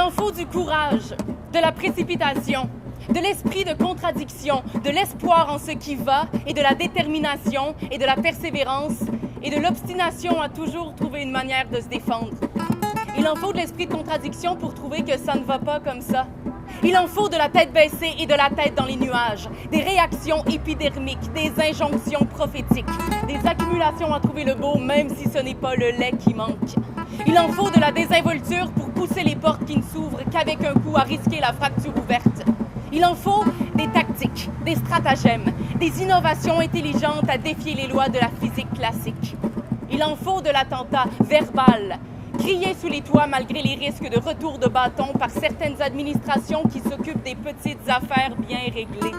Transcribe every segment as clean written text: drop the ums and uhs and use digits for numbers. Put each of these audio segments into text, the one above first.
en faut du courage, de la précipitation, de l'esprit de contradiction, de l'espoir en ce qui va et de la détermination et de la persévérance et de l'obstination à toujours trouver une manière de se défendre. Il en faut de l'esprit de contradiction pour trouver que ça ne va pas comme ça. Il en faut de la tête baissée et de la tête dans les nuages, des réactions épidermiques, des injonctions prophétiques, des accumulations à trouver le beau même si ce n'est pas le lait qui manque. Il en faut de la désinvolture pour pousser les portes qui ne s'ouvrent qu'avec un coup à risquer la fracture ouverte. Il en faut des tactiques, des stratagèmes, des innovations intelligentes à défier les lois de la physique classique. Il en faut de l'attentat verbal, crier sous les toits malgré les risques de retour de bâton par certaines administrations qui s'occupent des petites affaires bien réglées.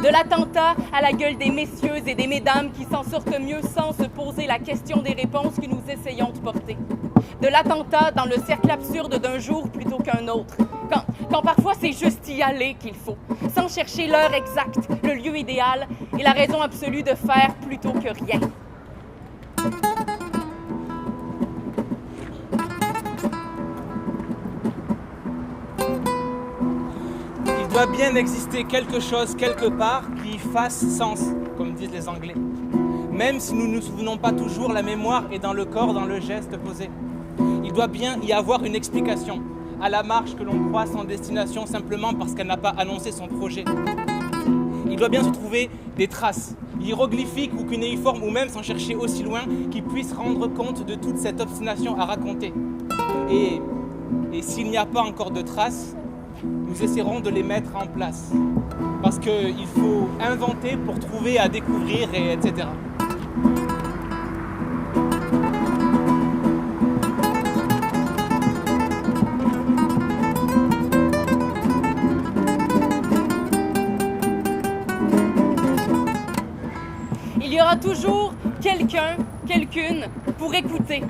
De l'attentat à la gueule des messieurs et des mesdames qui s'en sortent mieux sans se poser la question des réponses que nous essayons de porter. De l'attentat dans le cercle absurde d'un jour plutôt qu'un autre. Quand parfois c'est juste y aller qu'il faut, sans chercher l'heure exacte, le lieu idéal et la raison absolue de faire plutôt que rien. Il doit bien exister quelque chose quelque part qui fasse sens, comme disent les Anglais. Même si nous ne nous souvenons pas toujours, la mémoire est dans le corps, dans le geste posé. Il doit bien y avoir une explication à la marche que l'on croit sans destination simplement parce qu'elle n'a pas annoncé son projet. Il doit bien se trouver des traces, hiéroglyphiques ou cunéiformes, ou même sans chercher aussi loin, qui puissent rendre compte de toute cette obstination à raconter. Et s'il n'y a pas encore de traces, nous essaierons de les mettre en place. Parce qu'il faut inventer pour trouver à découvrir, etc. Il y aura toujours quelqu'un, quelqu'une pour écouter.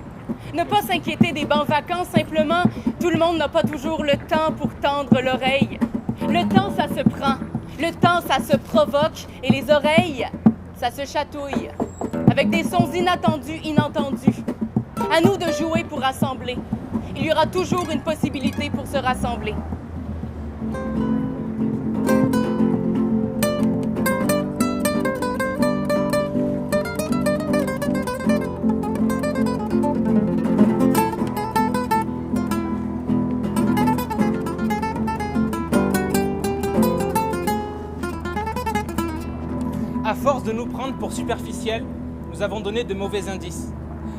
Ne pas s'inquiéter des bancs vacants, simplement, tout le monde n'a pas toujours le temps pour tendre l'oreille. Le temps, ça se prend. Le temps, ça se provoque. Et les oreilles, ça se chatouille. Avec des sons inattendus, inentendus. À nous de jouer pour rassembler. Il y aura toujours une possibilité pour se rassembler. À force de nous prendre pour superficiels, nous avons donné de mauvais indices.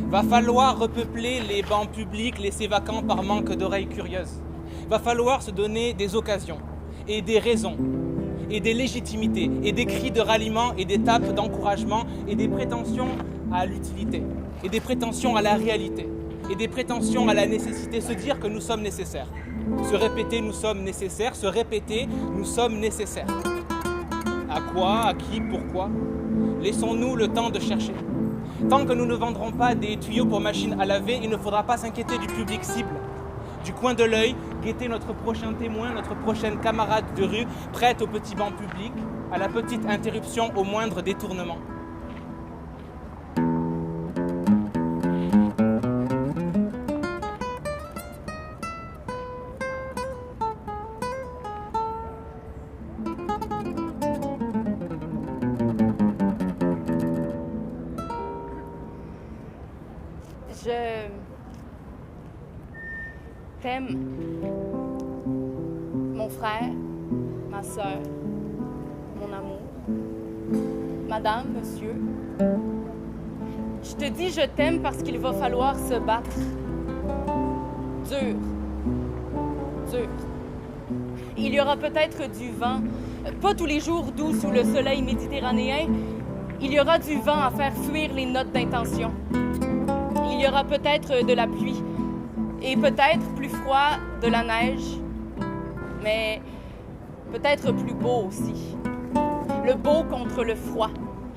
Va falloir repeupler les bancs publics laissés vacants par manque d'oreilles curieuses. Va falloir se donner des occasions, et des raisons, et des légitimités, et des cris de ralliement, et des tapes d'encouragement, et des prétentions à l'utilité, et des prétentions à la réalité, et des prétentions à la nécessité, se dire que nous sommes nécessaires. Se répéter, nous sommes nécessaires, se répéter, nous sommes nécessaires. À quoi, à qui, pourquoi? Laissons-nous le temps de chercher. Tant que nous ne vendrons pas des tuyaux pour machine à laver, il ne faudra pas s'inquiéter du public cible. Du coin de l'œil, guetter notre prochain témoin, notre prochaine camarade de rue, prête au petit banc public, à la petite interruption, au moindre détournement. Je t'aime, mon frère, ma sœur, mon amour, madame, monsieur. Je te dis je t'aime parce qu'il va falloir se battre. Dur. Dur. Il y aura peut-être du vent, pas tous les jours doux sous le soleil méditerranéen. Il y aura du vent à faire fuir les notes d'intention. Il y aura peut-être de la pluie et peut-être plus froid de la neige, mais peut-être plus beau aussi. Le beau contre le froid,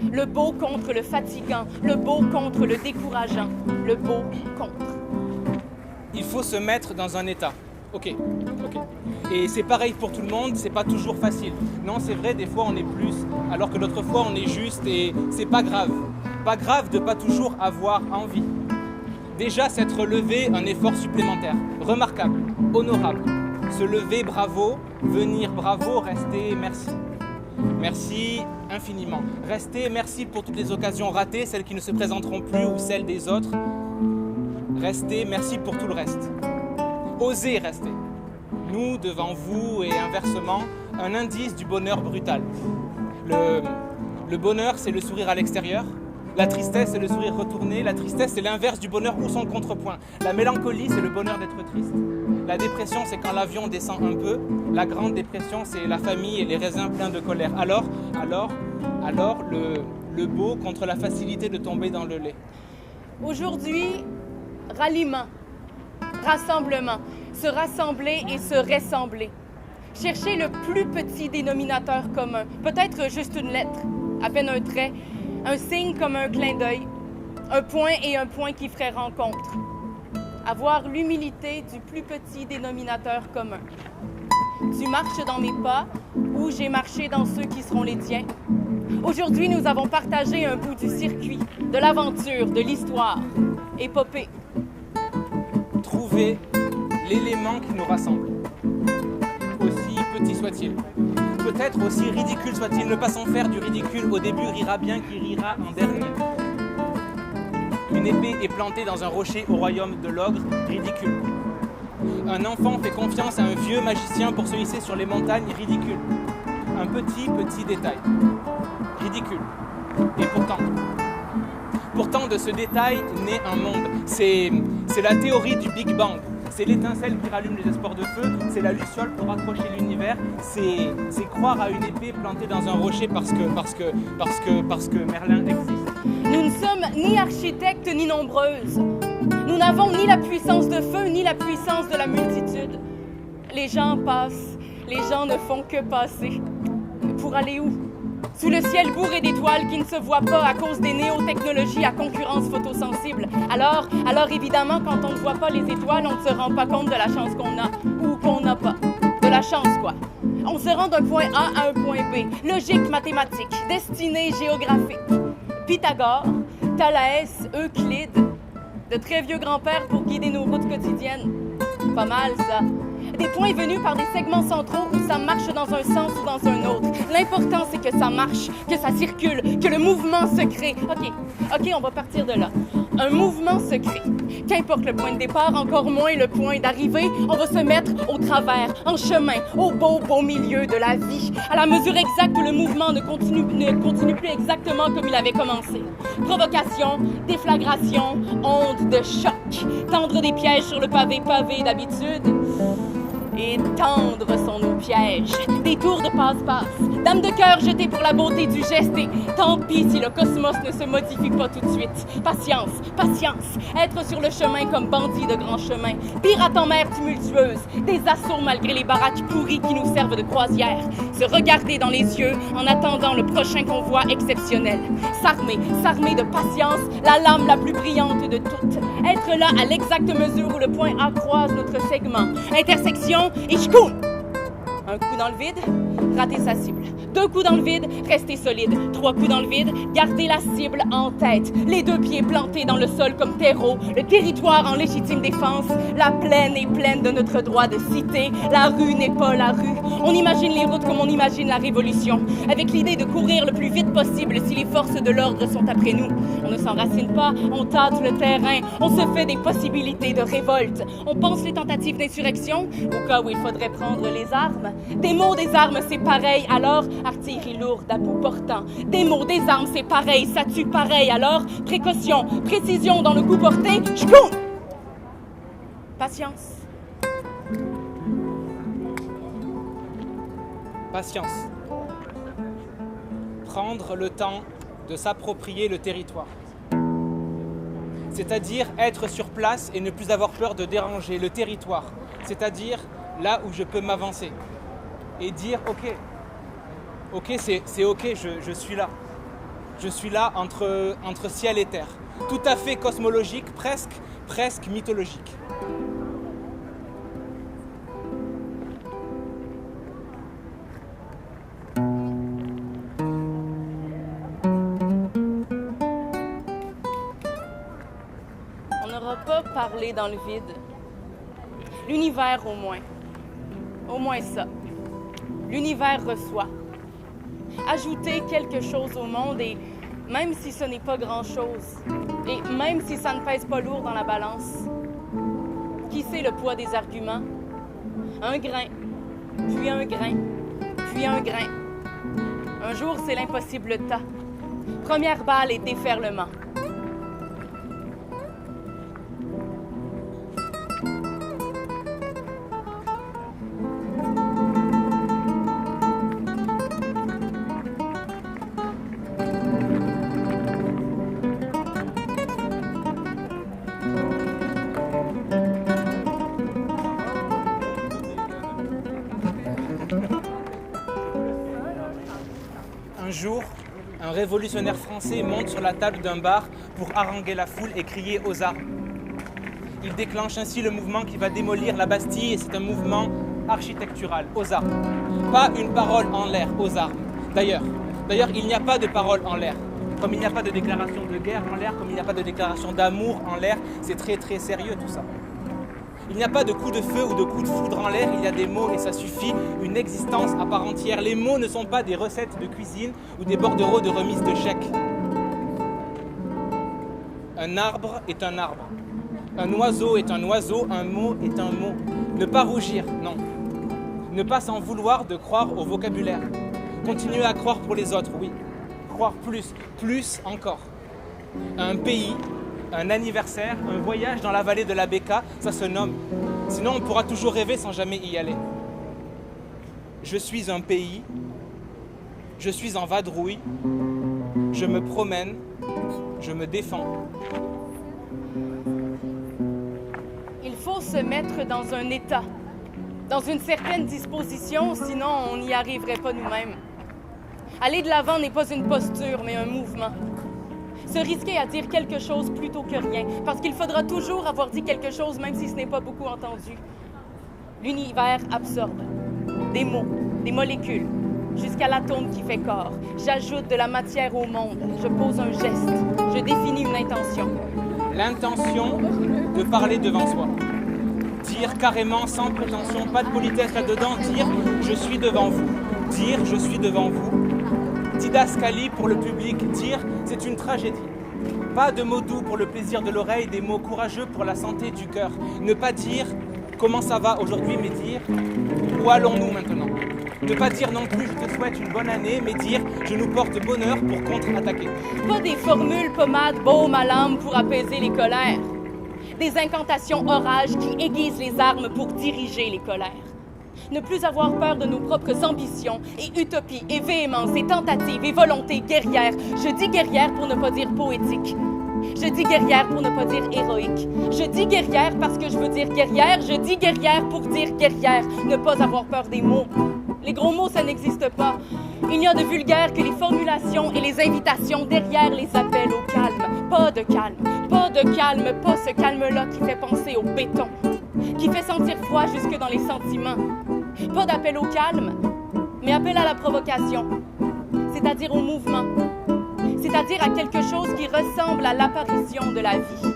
le beau contre le fatigant, le beau contre le décourageant, le beau contre. Il faut se mettre dans un état. Ok. Et c'est pareil pour tout le monde, c'est pas toujours facile. Non, c'est vrai, des fois on est plus, alors que d'autres fois on est juste, et c'est pas grave. Pas grave de pas toujours avoir envie. Déjà, s'être levé, un effort supplémentaire, remarquable, honorable. Se lever, bravo. Venir, bravo. Rester, merci. Merci infiniment. Rester, merci pour toutes les occasions ratées, celles qui ne se présenteront plus ou celles des autres. Rester, merci pour tout le reste. Osez rester. Nous, devant vous et inversement, un indice du bonheur brutal. Le bonheur, c'est le sourire à l'extérieur. La tristesse, c'est le sourire retourné. La tristesse, c'est l'inverse du bonheur ou son contrepoint. La mélancolie, c'est le bonheur d'être triste. La dépression, c'est quand l'avion descend un peu. La grande dépression, c'est la famille et les raisins pleins de colère. Alors, le beau contre la facilité de tomber dans le lait. Aujourd'hui, ralliement, rassemblement, se rassembler et se ressembler. Chercher le plus petit dénominateur commun, peut-être juste une lettre, à peine un trait, un signe comme un clin d'œil, un point et un point qui ferait rencontre. Avoir l'humilité du plus petit dénominateur commun. Tu marches dans mes pas ou j'ai marché dans ceux qui seront les tiens. Aujourd'hui, nous avons partagé un bout du circuit, de l'aventure, de l'histoire. Épopée. Trouver l'élément qui nous rassemble, aussi petit soit-il. Peut-être aussi ridicule soit-il, ne pas s'en faire du ridicule. Au début, rira bien qui rira en dernier. Une épée est plantée dans un rocher au royaume de l'ogre, ridicule. Un enfant fait confiance à un vieux magicien pour se hisser sur les montagnes, ridicule. Un petit détail, ridicule. Et pourtant de ce détail naît un monde. C'est la théorie du Big Bang. C'est l'étincelle qui rallume les espoirs de feu, c'est la luciole pour accrocher l'univers, c'est croire à une épée plantée dans un rocher parce que Merlin existe. Nous ne sommes ni architectes ni nombreuses. Nous n'avons ni la puissance de feu ni la puissance de la multitude. Les gens passent, les gens ne font que passer. Pour aller où? Sous le ciel bourré d'étoiles qui ne se voient pas à cause des néotechnologies à concurrence photosensible. Alors évidemment, quand on ne voit pas les étoiles, on ne se rend pas compte de la chance qu'on a ou qu'on n'a pas. De la chance, quoi. On se rend d'un point A à un point B. Logique mathématique, destinée géographique. Pythagore, Thalès, Euclide. De très vieux grands-pères pour guider nos routes quotidiennes. Pas mal, ça. Des points venus par des segments centraux où ça marche dans un sens ou dans un autre. L'important, c'est que ça marche, que ça circule, que le mouvement se crée. OK, on va partir de là. Un mouvement se crée. Qu'importe le point de départ, encore moins le point d'arrivée, on va se mettre au travers, en chemin, au beau milieu de la vie, à la mesure exacte où le mouvement ne continue plus exactement comme il avait commencé. Provocation, déflagration, onde de choc, tendre des pièges sur le pavé d'habitude. Et tendre sont nos pièges, des tours de passe-passe, dame de cœur jetée pour la beauté du geste et tant pis si le cosmos ne se modifie pas tout de suite. Patience, être sur le chemin comme bandit de grand chemin, pirate en mer tumultueuse, des assauts malgré les baraques pourries qui nous servent de croisière, se regarder dans les yeux en attendant le prochain convoi exceptionnel, s'armer de patience, la lame la plus brillante de toutes, être là à l'exacte mesure où le point A croise notre segment, intersection et ch'coum! Un coup dans le vide, rater sa cible. 2 coups dans le vide, rester solide. 3 coups dans le vide, garder la cible en tête. Les 2 pieds plantés dans le sol comme terreau. Le territoire en légitime défense. La plaine est pleine de notre droit de cité. La rue n'est pas la rue. On imagine les routes comme on imagine la révolution. Avec l'idée de courir le plus vite possible si les forces de l'ordre sont après nous. On ne s'enracine pas, on tâte le terrain. On se fait des possibilités de révolte. On pense les tentatives d'insurrection au cas où il faudrait prendre les armes. Des mots, des armes, c'est pareil, alors artillerie lourde à bout portant. Des mots, des armes, c'est pareil, ça tue pareil, alors précaution, précision dans le coup porté, ch'coum! Patience. Patience. Prendre le temps de s'approprier le territoire. C'est-à-dire être sur place et ne plus avoir peur de déranger le territoire. C'est-à-dire là où je peux m'avancer. Et dire ok, c'est ok, je suis là. Je suis là entre ciel et terre. Tout à fait cosmologique, presque mythologique. On n'aura pas parlé dans le vide. L'univers au moins. Au moins ça. L'univers reçoit. Ajouter quelque chose au monde, et même si ce n'est pas grand-chose, et même si ça ne pèse pas lourd dans la balance, qui sait le poids des arguments? Un grain, puis un grain, puis un grain. Un jour, c'est l'impossible tas. Première balle et déferlement. Un jour, un révolutionnaire français monte sur la table d'un bar pour haranguer la foule et crier aux armes. Il déclenche ainsi le mouvement qui va démolir la Bastille, et c'est un mouvement architectural, aux armes. Pas une parole en l'air, aux armes. D'ailleurs, il n'y a pas de parole en l'air. Comme il n'y a pas de déclaration de guerre en l'air, comme il n'y a pas de déclaration d'amour en l'air, c'est très très sérieux tout ça. Il n'y a pas de coup de feu ou de coup de foudre en l'air, il y a des mots et ça suffit, une existence à part entière. Les mots ne sont pas des recettes de cuisine ou des bordereaux de remise de chèques. Un arbre est un arbre. Un oiseau est un oiseau, un mot est un mot. Ne pas rougir, non. Ne pas s'en vouloir de croire au vocabulaire. Continuer à croire pour les autres, oui. Croire plus, plus encore. Un pays, un anniversaire, un voyage dans la vallée de la Béka, ça se nomme. Sinon, on pourra toujours rêver sans jamais y aller. Je suis un pays, je suis en vadrouille, je me promène, je me défends. Il faut se mettre dans un état, dans une certaine disposition, sinon on n'y arriverait pas nous-mêmes. Aller de l'avant n'est pas une posture, mais un mouvement. Se risquer à dire quelque chose plutôt que rien, parce qu'il faudra toujours avoir dit quelque chose, même si ce n'est pas beaucoup entendu. L'univers absorbe des mots, des molécules, jusqu'à l'atome qui fait corps. J'ajoute de la matière au monde, je pose un geste, je définis une intention. L'intention de parler devant soi. Dire carrément, sans prétention, pas de politesse là-dedans, dire « je suis devant vous ». Dire « je suis devant vous ». Didascalie pour le public, dire « c'est une tragédie ». Pas de mots doux pour le plaisir de l'oreille, des mots courageux pour la santé du cœur. Ne pas dire « comment ça va aujourd'hui », mais dire « où allons-nous maintenant ». Ne pas dire non plus « je te souhaite une bonne année », mais dire « je nous porte bonheur pour contre-attaquer ». Pas des formules pommades baume à l'âme pour apaiser les colères. Des incantations orages qui aiguisent les armes pour diriger les colères. Ne plus avoir peur de nos propres ambitions et utopies et véhémence et tentatives et volontés guerrières. Je dis guerrière pour ne pas dire poétique. Je dis guerrière pour ne pas dire héroïque. Je dis guerrière parce que je veux dire guerrière. Je dis guerrière pour dire guerrière. Ne pas avoir peur des mots. Les gros mots, ça n'existe pas. Il n'y a de vulgaire que les formulations et les invitations derrière les appels au calme. Pas de calme, pas de calme, pas ce calme-là qui fait penser au béton, qui fait sentir froid jusque dans les sentiments. Pas d'appel au calme, mais appel à la provocation, c'est-à-dire au mouvement, c'est-à-dire à quelque chose qui ressemble à l'apparition de la vie.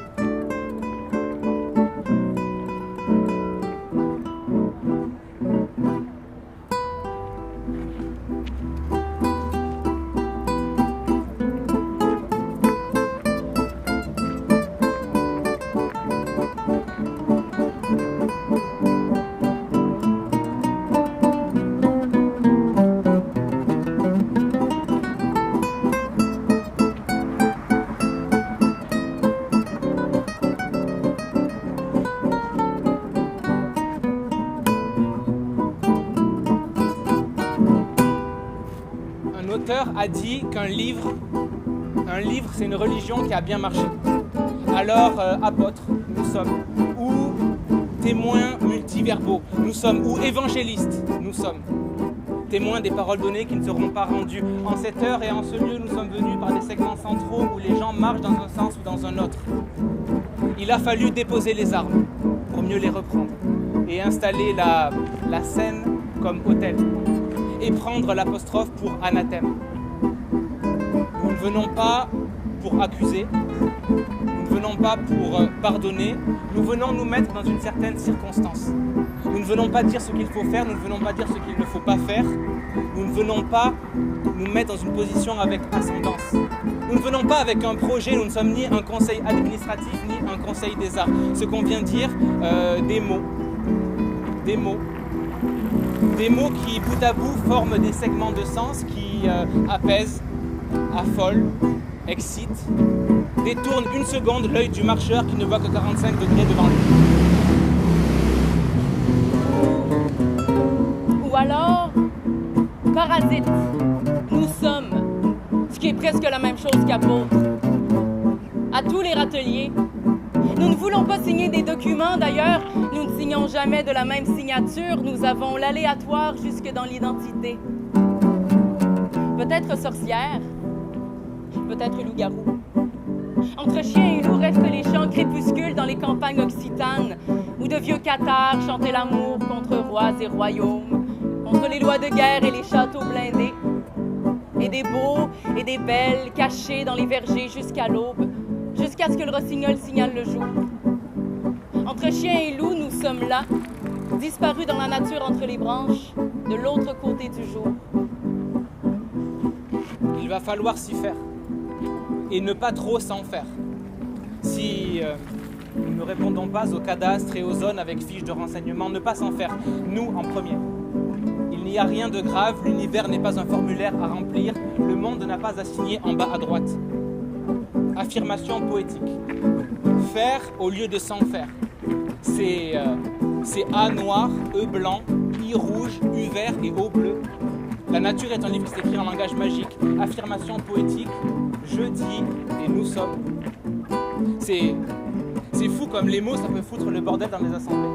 L'auteur a dit qu'un livre, c'est une religion qui a bien marché. Alors, apôtres, nous sommes, ou témoins multiverbaux, nous sommes, ou évangélistes, nous sommes. Témoins des paroles données qui ne seront pas rendues. En cette heure et en ce lieu, nous sommes venus par des segments centraux où les gens marchent dans un sens ou dans un autre. Il a fallu déposer les armes pour mieux les reprendre et installer la scène comme autel. Et prendre l'apostrophe pour anathème. Nous ne venons pas pour accuser, nous Nous ne venons pas pour pardonner, nous venons nous mettre dans une certaine circonstance. Nous ne venons pas dire ce qu'il faut faire, nous ne venons pas dire ce qu'il ne faut pas faire. Nous ne venons pas nous mettre dans une position avec ascendance. Nous ne venons pas avec un projet, nous ne sommes ni un conseil administratif, ni un conseil des arts. Ce qu'on vient dire, des mots. Des mots qui, bout à bout, forment des segments de sens qui apaisent, affolent, excitent, détournent une seconde l'œil du marcheur qui ne voit que 45 degrés devant lui. Ou alors, parasites. Nous sommes, ce qui est presque la même chose qu'apôtres. À tous les râteliers. Nous ne voulons pas signer des documents, d'ailleurs, nous ne signons jamais de la même signature, nous avons l'aléatoire jusque dans l'identité. Peut-être sorcière, peut-être loup-garou. Entre chien et loup restent les chants crépuscules dans les campagnes occitanes, où de vieux cathares chantaient l'amour contre rois et royaumes, contre les lois de guerre et les châteaux blindés, et des beaux et des belles cachés dans les vergers jusqu'à l'aube, jusqu'à ce que le rossignol signale le jour. Entre chien et loup, nous sommes là, disparus dans la nature entre les branches, de l'autre côté du jour. Il va falloir s'y faire, et ne pas trop s'en faire. Si nous ne répondons pas au cadastre et aux zones avec fiches de renseignement, ne pas s'en faire, nous en premier. Il n'y a rien de grave, l'univers n'est pas un formulaire à remplir, le monde n'a pas à signer en bas à droite. Affirmation poétique. Faire au lieu de s'en faire. C'est A noir, E blanc, I rouge, U vert et O bleu. La nature est un livre qui s'écrit en langage magique. Affirmation poétique. Je dis et nous sommes. C'est fou comme les mots, ça peut foutre le bordel dans les assemblées.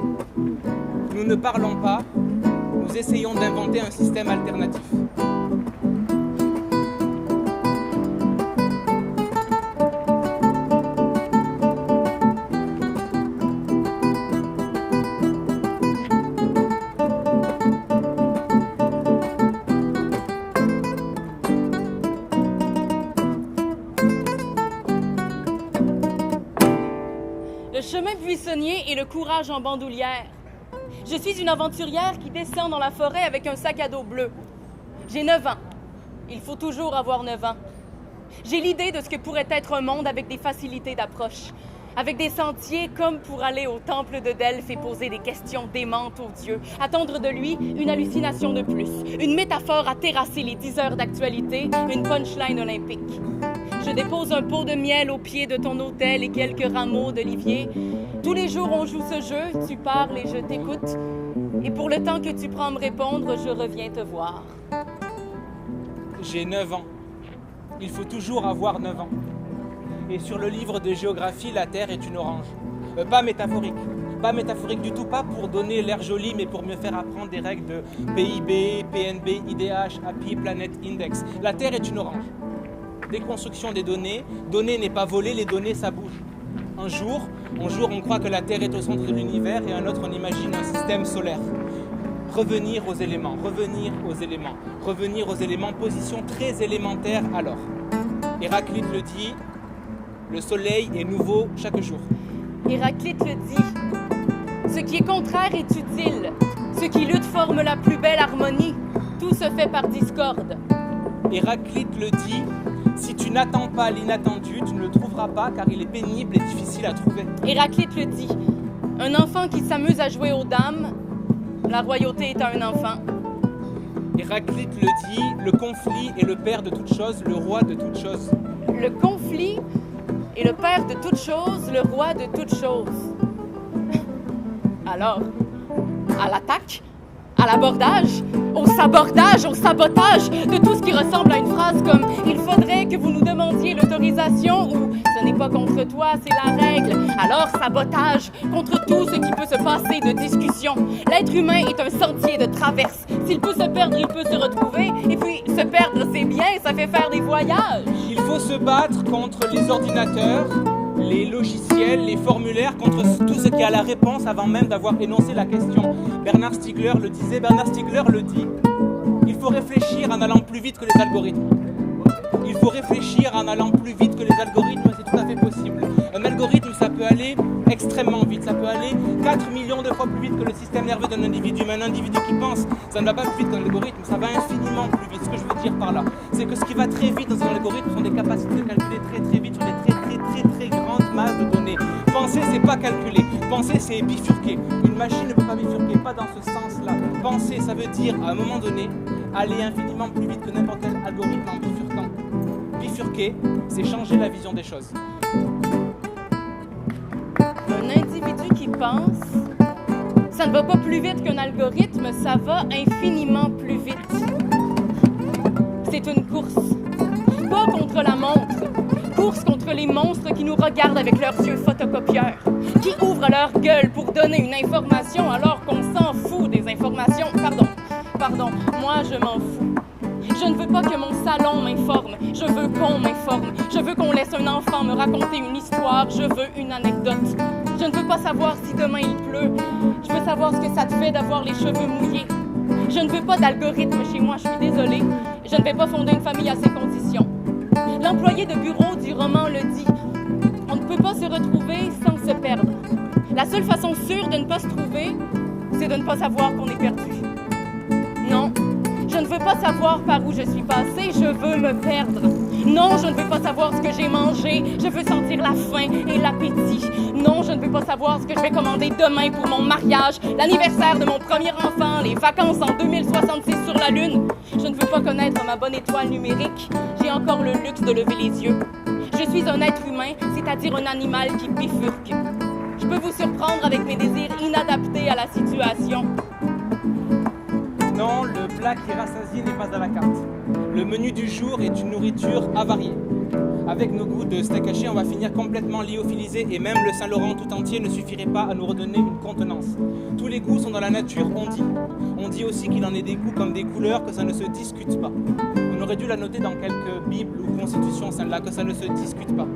Nous ne parlons pas, nous essayons d'inventer un système alternatif. Le chemin buissonnier et le courage en bandoulière. Je suis une aventurière qui descend dans la forêt avec un sac à dos bleu. J'ai 9 ans. Il faut toujours avoir 9 ans. J'ai l'idée de ce que pourrait être un monde avec des facilités d'approche, avec des sentiers comme pour aller au temple de Delphes et poser des questions démentes aux dieux, attendre de lui une hallucination de plus, une métaphore à terrasser les 10 heures d'actualité, une punchline olympique. Je dépose un pot de miel au pied de ton autel et quelques rameaux d'olivier. Tous les jours, on joue ce jeu, tu parles et je t'écoute. Et pour le temps que tu prends à me répondre, je reviens te voir. J'ai 9 ans. Il faut toujours avoir 9 ans. Et sur le livre de géographie, la Terre est une orange. Pas métaphorique. Pas métaphorique du tout, pas pour donner l'air joli, mais pour me faire apprendre des règles de PIB, PNB, IDH, Happy Planet Index. La Terre est une orange. Déconstruction des données. Données n'est pas volée, les données, ça bouge. Un jour, on croit que la Terre est au centre de l'univers et un autre, on imagine un système solaire. Revenir aux éléments, revenir aux éléments, revenir aux éléments, position très élémentaire alors. Héraclite le dit, le soleil est nouveau chaque jour. Héraclite le dit, ce qui est contraire est utile, ce qui lutte forme la plus belle harmonie, tout se fait par discorde. Héraclite le dit, si tu n'attends pas l'inattendu, tu ne le trouveras pas car il est pénible et difficile à trouver. Héraclite le dit, un enfant qui s'amuse à jouer aux dames, la royauté est à un enfant. Héraclite le dit, le conflit est le père de toutes choses, le roi de toutes choses. Le conflit est le père de toutes choses, le roi de toutes choses. Alors, à l'attaque, à l'abordage, au sabordage, au sabotage de tout ce qui ressemble à une phrase comme « Il faudrait que vous nous demandiez l'autorisation » ou « Ce n'est pas contre toi, c'est la règle ». Alors sabotage contre tout ce qui peut se passer de discussion. L'être humain est un sentier de traverse. S'il peut se perdre, il peut se retrouver. Et puis se perdre, c'est bien, ça fait faire des voyages. Il faut se battre contre les ordinateurs, les logiciels, les formulaires, contre tout ce qui a la réponse avant même d'avoir énoncé la question. Bernard Stiegler le disait, Bernard Stiegler le dit. Il faut réfléchir en allant plus vite que les algorithmes. Il faut réfléchir en allant plus vite que les algorithmes, c'est tout à fait possible. Un algorithme aller 4 millions de fois plus vite que le système nerveux d'un individu. Mais un individu qui pense, ça ne va pas plus vite qu'un algorithme, ça va infiniment plus vite. Ce que je veux dire par là, c'est que ce qui va très vite dans un algorithme sont des capacités de calculer très vite sur des très grandes masses de données. Penser, c'est pas calculer. Penser, c'est bifurquer. Une machine ne peut pas bifurquer, pas dans ce sens-là. Penser, ça veut dire, à un moment donné, aller infiniment plus vite que n'importe quel algorithme en bifurquant. Bifurquer, c'est changer la vision des choses. Un individu qui pense, ça ne va pas plus vite qu'un algorithme, ça va infiniment plus vite. C'est une course, pas contre la montre, course contre les monstres qui nous regardent avec leurs yeux photocopieurs, qui ouvrent leur gueule pour donner une information alors qu'on s'en fout des informations. Pardon, moi je m'en fous. Je ne veux pas que mon salon m'informe, je veux qu'on m'informe. Je veux qu'on laisse un enfant me raconter une histoire, je veux une anecdote. Je ne veux pas savoir si demain il pleut, je veux savoir ce que ça te fait d'avoir les cheveux mouillés. Je ne veux pas d'algorithme chez moi, je suis désolée. Je ne vais pas fonder une famille à ces conditions. L'employé de bureau du roman le dit. On ne peut pas se retrouver sans se perdre. La seule façon sûre de ne pas se trouver, c'est de ne pas savoir qu'on est perdu. Non, je ne veux pas savoir par où je suis passée, je veux me perdre. Non, je ne veux pas savoir ce que j'ai mangé, je veux sentir la faim et l'appétit. Non, je ne veux pas savoir ce que je vais commander demain pour mon mariage, l'anniversaire de mon premier enfant, les vacances en 2066 sur la Lune. Je ne veux pas connaître ma bonne étoile numérique, j'ai encore le luxe de lever les yeux. Je suis un être humain, c'est-à-dire un animal qui bifurque. Je peux vous surprendre avec mes désirs inadaptés à la situation. Non, le plat qui rassasie n'est pas à la carte. Le menu du jour est une nourriture avariée. Avec nos goûts de steak haché, on va finir complètement lyophilisés et même le Saint-Laurent tout entier ne suffirait pas à nous redonner une contenance. Tous les goûts sont dans la nature, on dit. On dit aussi qu'il en est des goûts comme des couleurs, que ça ne se discute pas. On aurait dû la noter dans quelques bibles ou constitutions, celle-là, que ça ne se discute pas.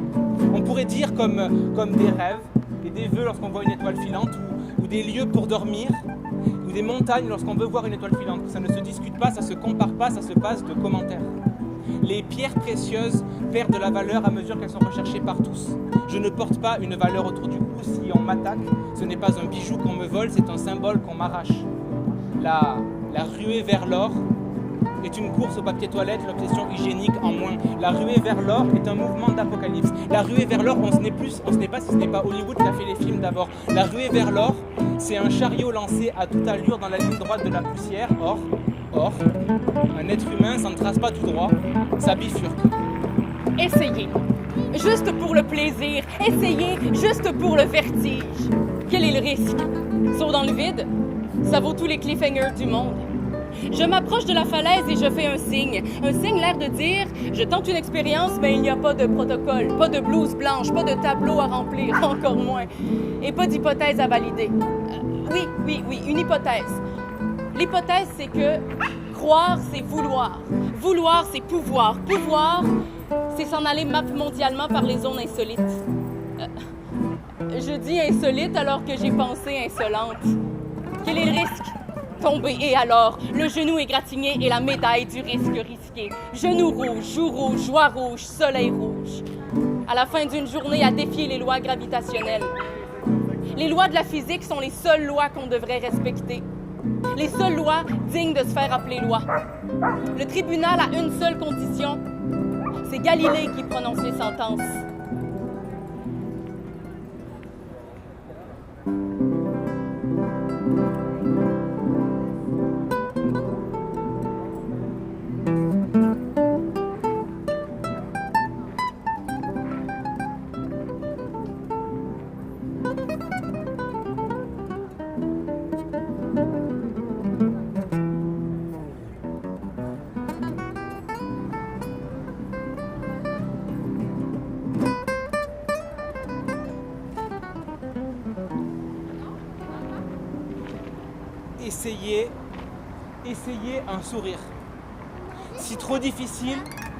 On pourrait dire comme des rêves et des vœux lorsqu'on voit une étoile filante ou des lieux pour dormir, ou des montagnes lorsqu'on veut voir une étoile filante. Ça ne se discute pas, ça se compare pas, ça se passe de commentaires. Les pierres précieuses perdent de la valeur à mesure qu'elles sont recherchées par tous. Je ne porte pas une valeur autour du cou. Si on m'attaque, ce n'est pas un bijou qu'on me vole, c'est un symbole qu'on m'arrache. La ruée vers l'or est une course au papier toilette, l'obsession hygiénique en moins. La ruée vers l'or est un mouvement d'apocalypse. La ruée vers l'or, on ne sait pas si ce n'est pas Hollywood qui a fait les films d'abord. La ruée vers l'or, c'est un chariot lancé à toute allure dans la ligne droite de la poussière. Or, un être humain, ça ne trace pas tout droit, ça bifurque. Essayez, juste pour le plaisir, essayez juste pour le vertige. Quel est le risque? Saut dans le vide, ça vaut tous les cliffhangers du monde. Je m'approche de la falaise et je fais un signe l'air de dire « Je tente une expérience, mais il n'y a pas de protocole, pas de blouse blanche, pas de tableau à remplir, encore moins, et pas d'hypothèse à valider. Oui, une hypothèse. L'hypothèse, c'est que croire, c'est vouloir. Vouloir, c'est pouvoir. Pouvoir, c'est s'en aller mondialement par les zones insolites. Je dis insolite alors que j'ai pensé insolente. Quel est le risque? Tomber, et alors? Le genou égratigné et la médaille du risque risqué. Genou rouge, joue rouge, joie rouge, soleil rouge. À la fin d'une journée, à défier les lois gravitationnelles. Les lois de la physique sont les seules lois qu'on devrait respecter. Les seules lois dignes de se faire appeler loi. Le tribunal a une seule condition, c'est Galilée qui prononce les sentences. Essayez un sourire. Si trop difficile,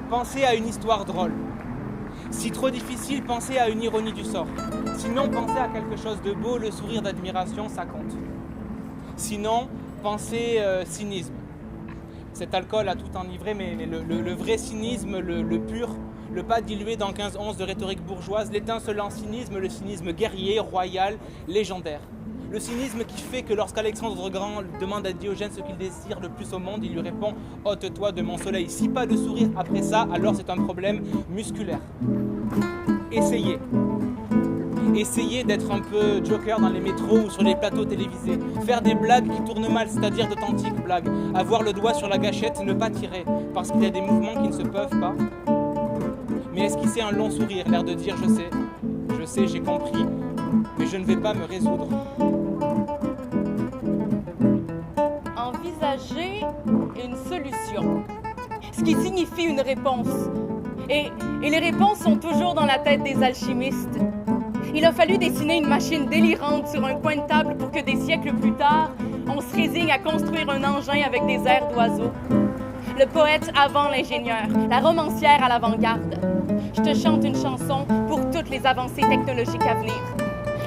pensez à une histoire drôle. Si trop difficile, pensez à une ironie du sort. Sinon, pensez à quelque chose de beau, le sourire d'admiration, ça compte. Sinon, pensez cynisme. Cet alcool a tout enivré, mais le vrai cynisme, le pur, le pas dilué dans 15 onces de rhétorique bourgeoise, l'étincelant cynisme, le cynisme guerrier, royal, légendaire. Le cynisme qui fait que lorsqu'Alexandre le Grand demande à Diogène ce qu'il désire le plus au monde, il lui répond « ôte-toi de mon soleil ». Si pas de sourire après ça, alors c'est un problème musculaire. Essayez. Essayez d'être un peu joker dans les métros ou sur les plateaux télévisés. Faire des blagues qui tournent mal, c'est-à-dire d'authentiques blagues. Avoir le doigt sur la gâchette, ne pas tirer, parce qu'il y a des mouvements qui ne se peuvent pas. Mais esquisser un long sourire, l'air de dire « je sais, j'ai compris, mais je ne vais pas me résoudre ». Envisager une solution, ce qui signifie une réponse. Et les réponses sont toujours dans la tête des alchimistes. Il a fallu dessiner une machine délirante sur un coin de table pour que des siècles plus tard, on se résigne à construire un engin avec des airs d'oiseaux. Le poète avant l'ingénieur, la romancière à l'avant-garde. Je te chante une chanson pour toutes les avancées technologiques à venir.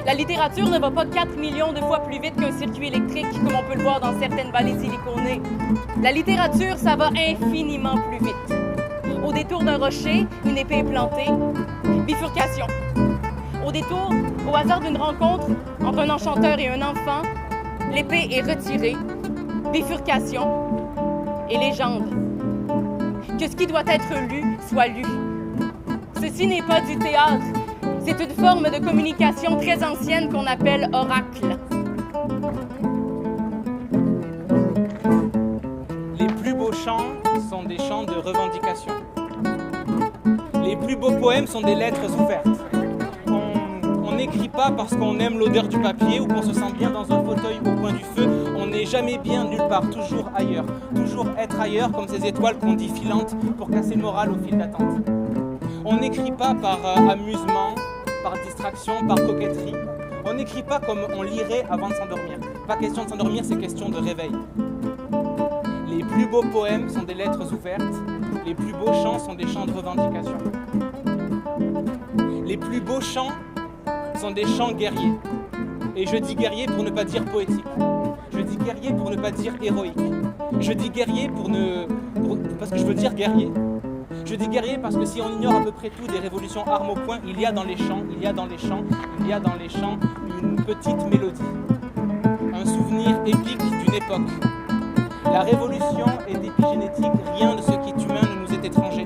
La littérature ne va pas 4 millions de fois plus vite qu'un circuit électrique, comme on peut le voir dans certaines vallées siliconées. La littérature, ça va infiniment plus vite. Au détour d'un rocher, une épée est plantée. Bifurcation. Au hasard d'une rencontre entre un enchanteur et un enfant, l'épée est retirée. Bifurcation et légende. Que ce qui doit être lu soit lu. Ceci n'est pas du théâtre. C'est une forme de communication très ancienne qu'on appelle oracle. Les plus beaux chants sont des chants de revendication. Les plus beaux poèmes sont des lettres ouvertes. On n'écrit pas parce qu'on aime l'odeur du papier ou qu'on se sent bien dans un fauteuil au coin du feu. On n'est jamais bien nulle part, toujours ailleurs. Toujours être ailleurs comme ces étoiles qu'on dit filantes pour casser le moral au fil d'attente. On n'écrit pas par amusement, par distraction, par coquetterie. On n'écrit pas comme on lirait avant de s'endormir. Pas question de s'endormir, c'est question de réveil. Les plus beaux poèmes sont des lettres ouvertes. Les plus beaux chants sont des chants de revendication. Les plus beaux chants sont des chants guerriers. Et je dis guerrier pour ne pas dire poétique. Je dis guerrier pour ne pas dire héroïque. Je dis guerrier parce que je veux dire guerrier. Je dis guerrier parce que si on ignore à peu près tout des révolutions armes au poing, il y a dans les chants une petite mélodie. Un souvenir épique d'une époque. La révolution est épigénétique, rien de ce qui est humain ne nous est étranger.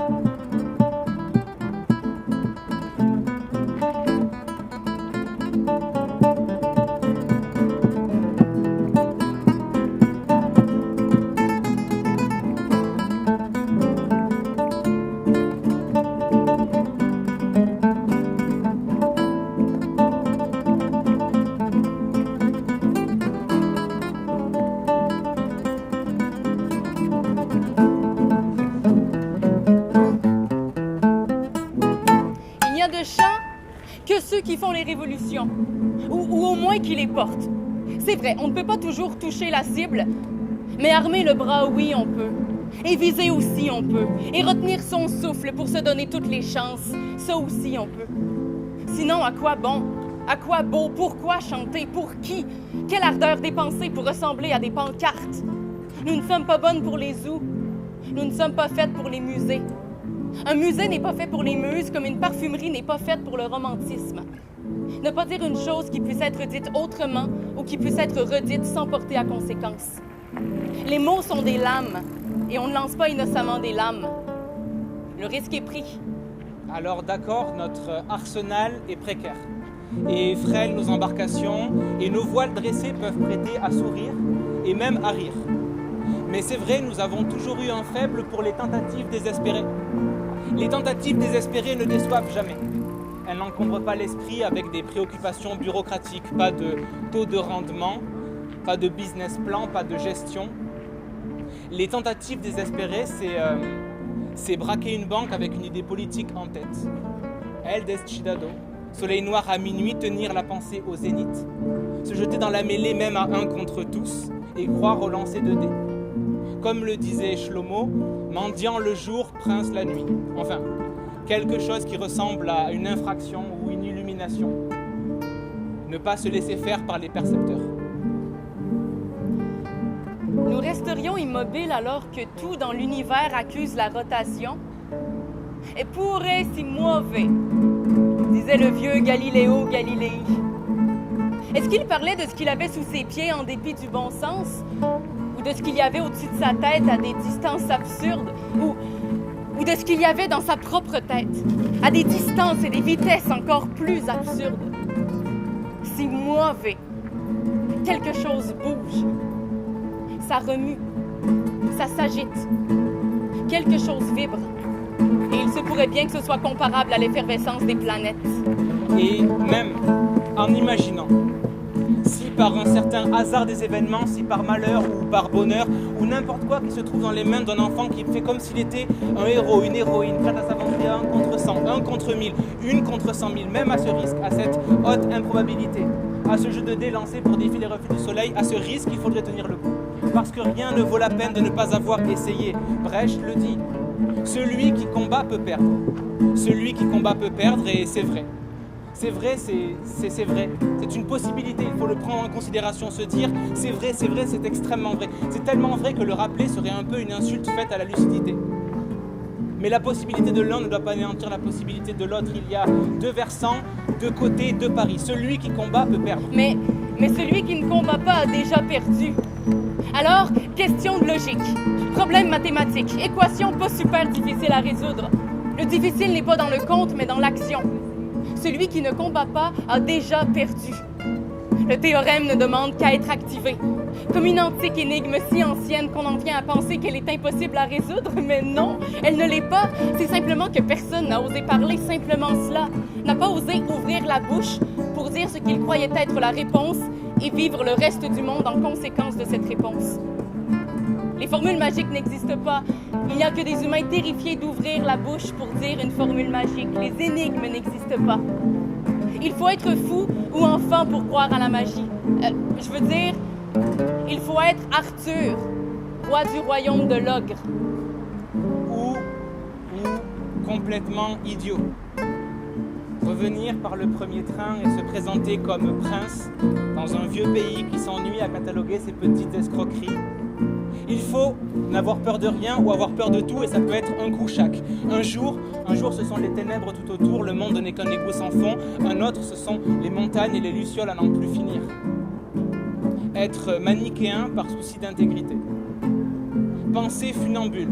Que ceux qui font les révolutions, ou au moins qui les portent. C'est vrai, on ne peut pas toujours toucher la cible, mais armer le bras, oui, on peut. Et viser aussi, on peut. Et retenir son souffle pour se donner toutes les chances, ça aussi, on peut. Sinon, à quoi bon? À quoi beau? Pourquoi chanter? Pour qui? Quelle ardeur dépenser pour ressembler à des pancartes? Nous ne sommes pas bonnes pour les zoos. Nous ne sommes pas faites pour les musées. Un musée n'est pas fait pour les muses, comme une parfumerie n'est pas faite pour le romantisme. Ne pas dire une chose qui puisse être dite autrement ou qui puisse être redite sans porter à conséquence. Les mots sont des lames, et on ne lance pas innocemment des lames. Le risque est pris. Alors d'accord, notre arsenal est précaire. Et frêle nos embarcations, et nos voiles dressées peuvent prêter à sourire, et même à rire. Mais c'est vrai, nous avons toujours eu un faible pour les tentatives désespérées. Les tentatives désespérées ne déçoivent jamais. Elles n'encombrent pas l'esprit avec des préoccupations bureaucratiques, pas de taux de rendement, pas de business plan, pas de gestion. Les tentatives désespérées, c'est braquer une banque avec une idée politique en tête. El deschidado, soleil noir à minuit, tenir la pensée au zénith, se jeter dans la mêlée même à un contre tous et croire au lancer de dés. Comme le disait Shlomo, mendiant le jour, prince la nuit. Enfin, quelque chose qui ressemble à une infraction ou une illumination. Ne pas se laisser faire par les percepteurs. Nous resterions immobiles alors que tout dans l'univers accuse la rotation? Et pourrait si mauvais, disait le vieux Galiléo Galilei. Est-ce qu'il parlait de ce qu'il avait sous ses pieds en dépit du bon sens? Ou de ce qu'il y avait au-dessus de sa tête à des distances absurdes? Ou de ce qu'il y avait dans sa propre tête, à des distances et des vitesses encore plus absurdes? Si mauvais, quelque chose bouge, ça remue, ça s'agite, quelque chose vibre. Et il se pourrait bien que ce soit comparable à l'effervescence des planètes. Et même en imaginant, si par un certain hasard des événements, si par malheur ou par bonheur, ou n'importe quoi qui se trouve dans les mains d'un enfant qui fait comme s'il était un héros, une héroïne, prête à s'aventurer à 1 contre 100, 1 contre 1000, 1 contre 100 000, même à ce risque, à cette haute improbabilité, à ce jeu de dés lancé pour défier les reflets du soleil, à ce risque, il faudrait tenir le coup. Parce que rien ne vaut la peine de ne pas avoir essayé. Brecht le dit. Celui qui combat peut perdre. Celui qui combat peut perdre, et c'est vrai. C'est vrai, c'est vrai. C'est une possibilité, il faut le prendre en considération, se dire c'est vrai, c'est extrêmement vrai. C'est tellement vrai que le rappeler serait un peu une insulte faite à la lucidité. Mais la possibilité de l'un ne doit pas anéantir la possibilité de l'autre. Il y a deux versants, deux côtés, deux paris. Celui qui combat peut perdre. Mais celui qui ne combat pas a déjà perdu. Alors, question de logique, problème mathématique, équation pas super difficile à résoudre. Le difficile n'est pas dans le compte, mais dans l'action. Celui qui ne combat pas a déjà perdu. Le théorème ne demande qu'à être activé. Comme une antique énigme si ancienne qu'on en vient à penser qu'elle est impossible à résoudre, mais non, elle ne l'est pas. C'est simplement que personne n'a osé parler simplement cela, n'a pas osé ouvrir la bouche pour dire ce qu'il croyait être la réponse et vivre le reste du monde en conséquence de cette réponse. Les formules magiques n'existent pas. Il n'y a que des humains terrifiés d'ouvrir la bouche pour dire une formule magique. Les énigmes n'existent pas. Il faut être fou ou enfant pour croire à la magie. Je veux dire, il faut être Arthur, roi du royaume de l'ogre. Ou complètement idiot. Revenir par le premier train et se présenter comme prince dans un vieux pays qui s'ennuie à cataloguer ses petites escroqueries. Il faut n'avoir peur de rien ou avoir peur de tout, et ça peut être un coup chaque. Un jour, ce sont les ténèbres tout autour, le monde n'est qu'un égout sans fond. Un autre, ce sont les montagnes et les lucioles à n'en plus finir. Être manichéen par souci d'intégrité. Penser funambule.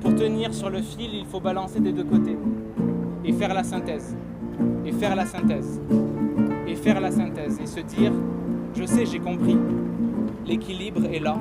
Pour tenir sur le fil, il faut balancer des deux côtés. Et faire la synthèse. Et faire la synthèse. Et faire la synthèse. Et se dire, je sais, j'ai compris. L'équilibre est là.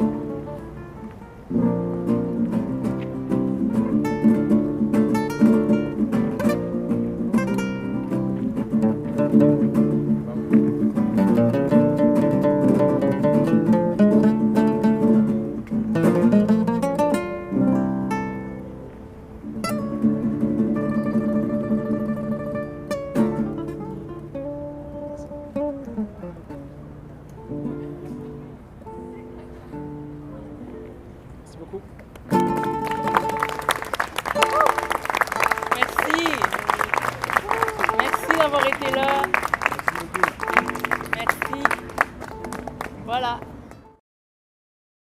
Merci beaucoup.